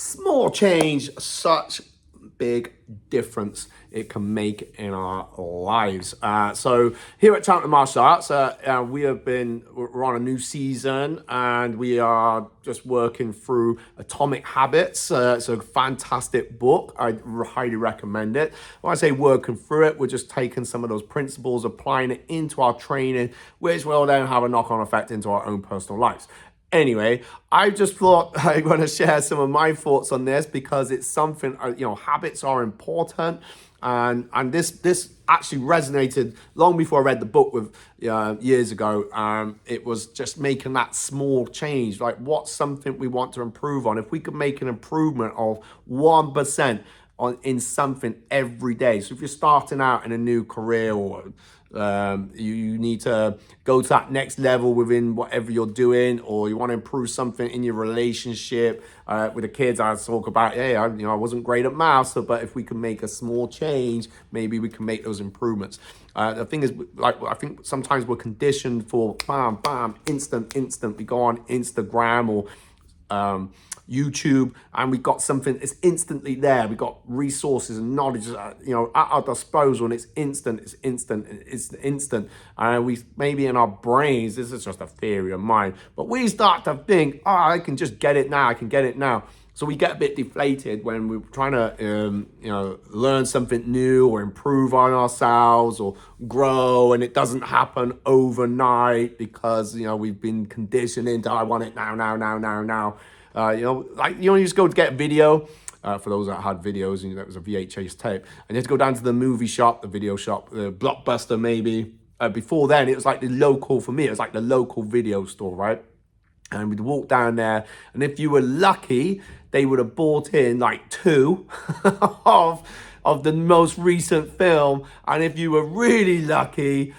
Small change, such big difference it can make in our lives. So here at Cheltenham Martial Arts, we're on a new season and we are just working through Atomic Habits. It's a fantastic book. I highly recommend it. When I say working through it, we're just taking some of those principles, applying it into our training, which will then have a knock-on effect into our own personal lives. Anyway, I just thought I want to share some of my thoughts on this because it's something, habits are important. And this actually resonated long before I read the book with years ago. It was just making that small change, like what's something we want to improve on. If we could make an improvement of 1% in something every day. So if you're starting out in a new career or you need to go to that next level within whatever you're doing, or you want to improve something in your relationship with the kids. I talk about, I wasn't great at maths, but if we can make a small change, maybe we can make those improvements. The thing is, I think sometimes we're conditioned for bam, bam, instant. We go on Instagram or YouTube, and we got something that's instantly there. We got resources and knowledge, at our disposal, and it's instant. And we maybe in our brains, this is just a theory of mine, but we start to think, I can just get it now. So we get a bit deflated when we're trying to, learn something new or improve on ourselves or grow, and it doesn't happen overnight because, we've been conditioned into, I want it now. You just go to get a video. For those that had videos, that was a VHS tape, and you had to go down to the movie shop, the video shop, the Blockbuster maybe. Before then, it was like for me, it was like the local video store, right? And we'd walk down there, and if you were lucky, they would have bought in like two of the most recent film, and if you were really lucky,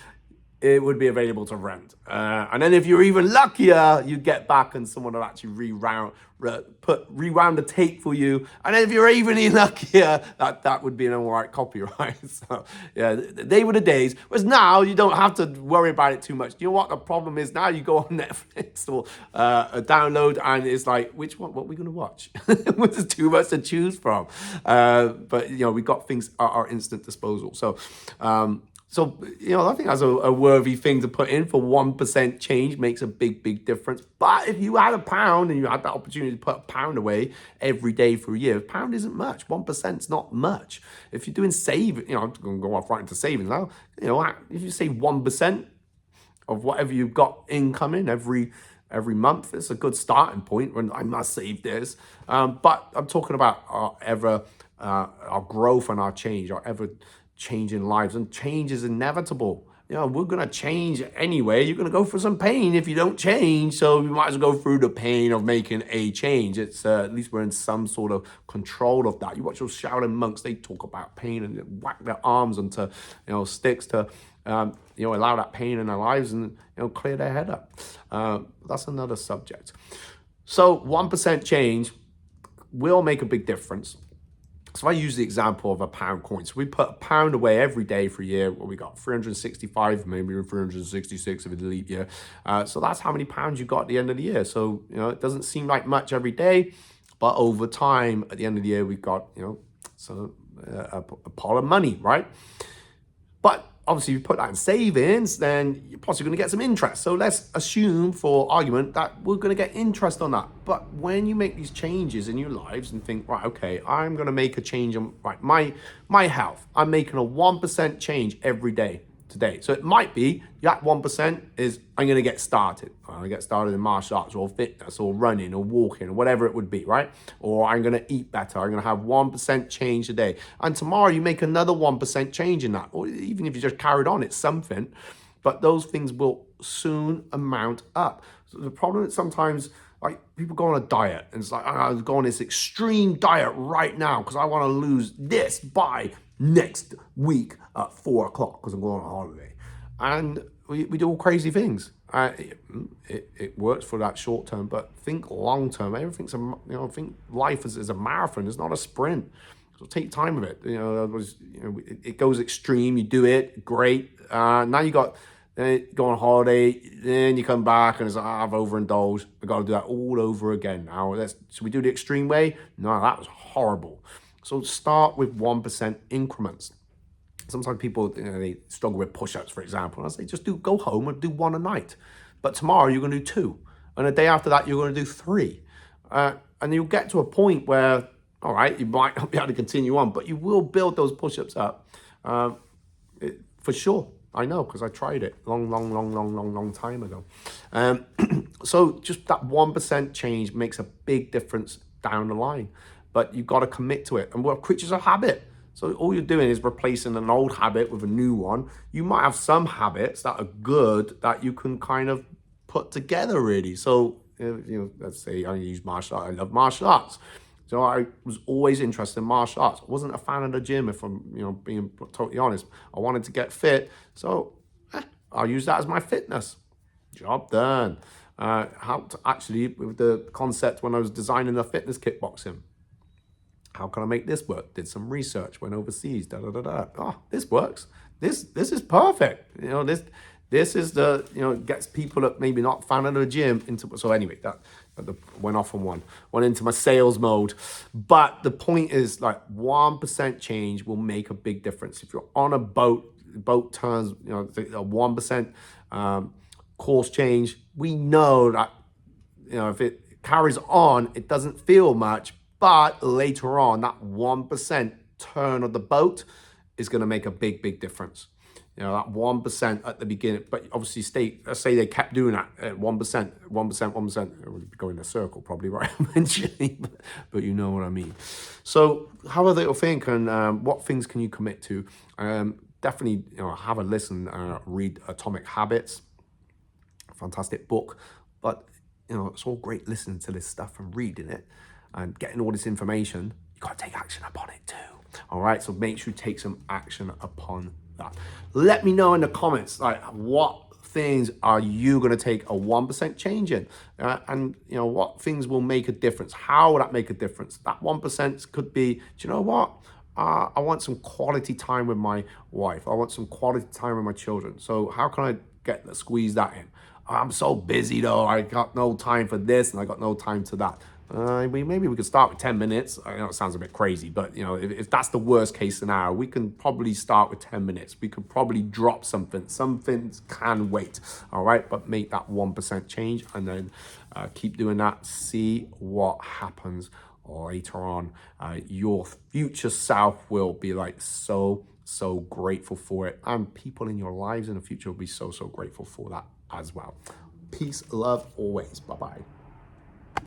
it would be available to rent. And then if you're even luckier, you get back and someone will actually rewound the tape for you. And then if you're even luckier, that would be an all right copy, right? So yeah, they were the days. Whereas now you don't have to worry about it too much. You know what the problem is now? You go on Netflix or download, and it's like, which one? What are we going to watch? There's too much to choose from. But we got things at our instant disposal. So I think that's a worthy thing to put in. For 1% change makes a big difference. But if you had £1 and you had that opportunity to put £1 away every day for a year, £1 isn't much. 1% is not much. If you're doing saving, I'm going to go off right into savings now. If you save 1% of whatever you've got incoming every month, it's a good starting point when I must save this. But I'm talking about our growth and our change, our ever changing lives, and change is inevitable. We're going to change anyway. You're going to go through some pain if you don't change. So we might as well go through the pain of making a change. It's at least we're in some sort of control of that. You watch those Shaolin monks, they talk about pain and whack their arms onto, sticks to, allow that pain in their lives and, clear their head up. That's another subject. So 1% change will make a big difference. So if I use the example of a £1 coin, so we put £1 away every day for a year. Well, we got 365, maybe 366 if it's a leap year. So that's how many pounds you got at the end of the year. So, it doesn't seem like much every day, but over time, at the end of the year, we've got, a pot of money, right? But obviously, if you put that in savings, then you're possibly going to get some interest. So let's assume, for argument, that we're going to get interest on that. But when you make these changes in your lives and think, right, okay, I'm going to make a change on my health. I'm making a 1% change every day today. So it might be that 1% is I'm going to get started. I'm going to get started in martial arts or fitness or running or walking or whatever it would be, right? Or I'm going to eat better. I'm going to have 1% change a day. And tomorrow you make another 1% change in that. Or even if you just carried on, it's something. But those things will soon amount up. So the problem is sometimes people go on a diet and it's like, I'm going on this extreme diet right now because I want to lose this by next week at 4 o'clock because I'm going on holiday. And we do all crazy things. It works for that short term, but think long term. Everything's think life is a marathon. It's not a sprint. So take time with it. It goes extreme. You do it, great. Now you got then you go on holiday, then you come back and it's like, I've overindulged. I've got to do that all over again. Now, should we do the extreme way? No, that was horrible. So start with 1% increments. Sometimes people, they struggle with push-ups, for example. And I say, just go home and do one a night. But tomorrow you're going to do two. And the day after that, you're going to do three. And you'll get to a point where, all right, you might not be able to continue on, but you will build those push-ups up for sure. I know, because I tried it long time ago. So just that 1% change makes a big difference down the line. But you've got to commit to it. And we're creatures of habit. So all you're doing is replacing an old habit with a new one. You might have some habits that are good that you can kind of put together, really. So, let's say I use martial arts. I love martial arts. So I was always interested in martial arts. I wasn't a fan of the gym, if I'm, being totally honest. I wanted to get fit. So I'll use that as my fitness. Job done. Helped actually with the concept when I was designing the fitness kickboxing. How can I make this work? Did some research, went overseas, Oh, this works. This is perfect. This is gets people that maybe not fan of the gym into. So anyway, that went off on went into my sales mode. But the point is, like, 1% change will make a big difference. If you're on a boat turns, a 1% course change. We know that, if it carries on, it doesn't feel much. But later on, that 1% turn of the boat is going to make a big difference. That 1% at the beginning, but obviously let's say they kept doing that at 1%, 1%. It would be going in a circle probably, right? Eventually, but you know what I mean. So have a little think, and what things can you commit to? Definitely, have a listen, read Atomic Habits. Fantastic book. But, it's all great listening to this stuff and reading it and getting all this information. You got to take action upon it too. All right. So make sure you take some action upon that. Let me know in the comments, like, what things are you going to take a 1% change in? And, what things will make a difference? How will that make a difference? That 1% could be, do you know what? I want some quality time with my wife. I want some quality time with my children. So how can I squeeze that in? I'm so busy though. I got no time for this and I got no time to that. Maybe we could start with 10 minutes. I know it sounds a bit crazy, but if that's the worst case scenario, we can probably start with 10 minutes. We could probably drop something. Some things can wait. All right, but make that 1% change and then keep doing that. See what happens later on. Your future self will be like so grateful for it, and people in your lives in the future will be so grateful for that as well. Peace, love, always. Bye-bye.